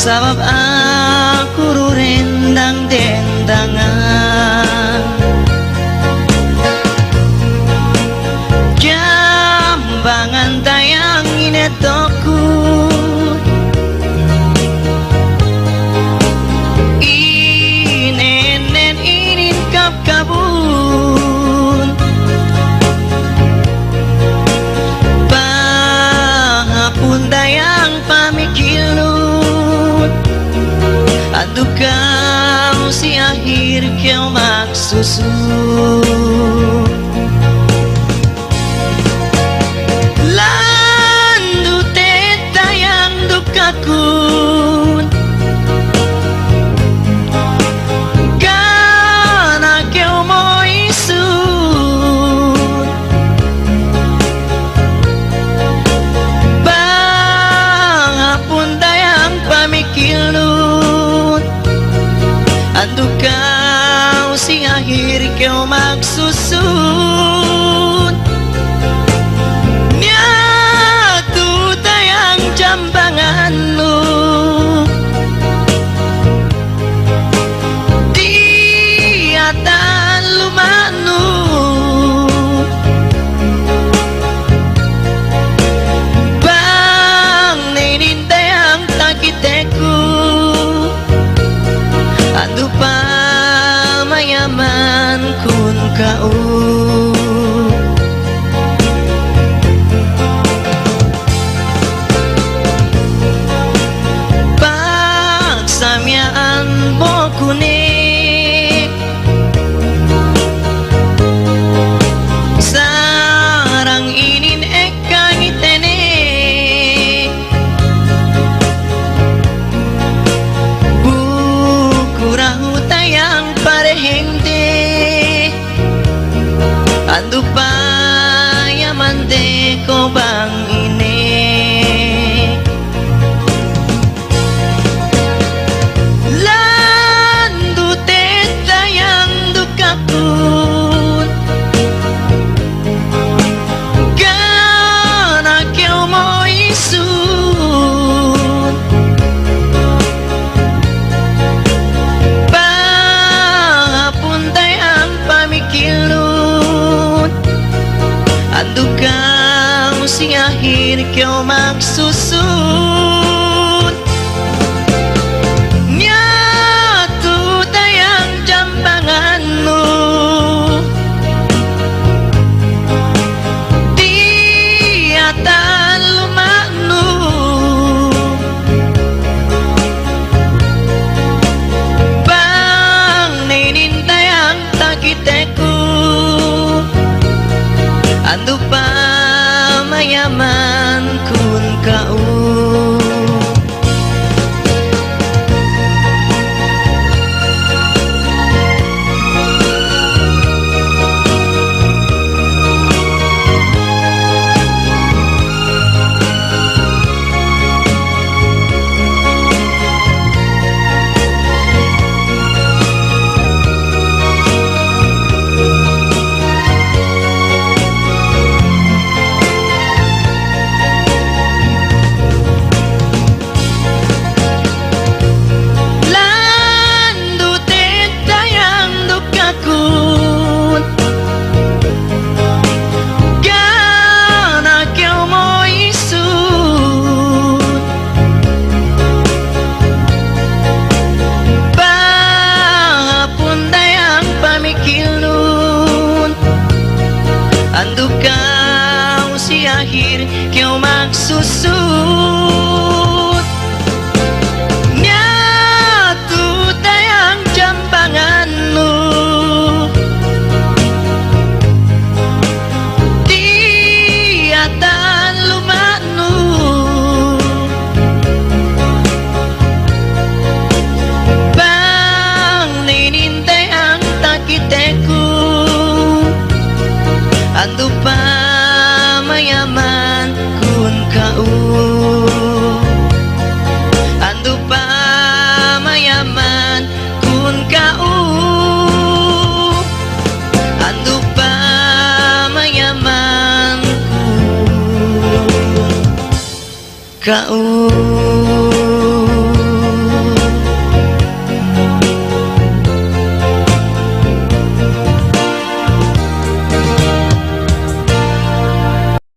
Sabab aku rurendang dendangan jambangan tayang inetoku inenen inin kap kabun pahapun dayang pamikilun aduh kau si akhir kau maksusu landu teta yang dukakun karena kau mau isun pahapun dayang pamikilun aduh kau si akhir kau maksusun nyatu tayang jambanganmu diatan lumanu bang nenin tayang takiteku aduh pamayaman kun kau paksamiaan bokune sarang inin ekang itene bukurahu tayang parehengde aduh payaman de ko bang ini landu teta yang dukakun karena kau mau isun pahapun tayang pamikilun aduh kau si akhir kau maksusun nyatu tayang jambanganmu diatan lumaknu bang nenin tayang takiteku aduh pamayaman kun kau aduh kau si akhir kau maksusun nyatu tayang jambanganmu diatan lumaknu bang nenin tayang takiteku aduh pamayaman kun kau aduh pamayaman kun kau aduh pamayaman kun kau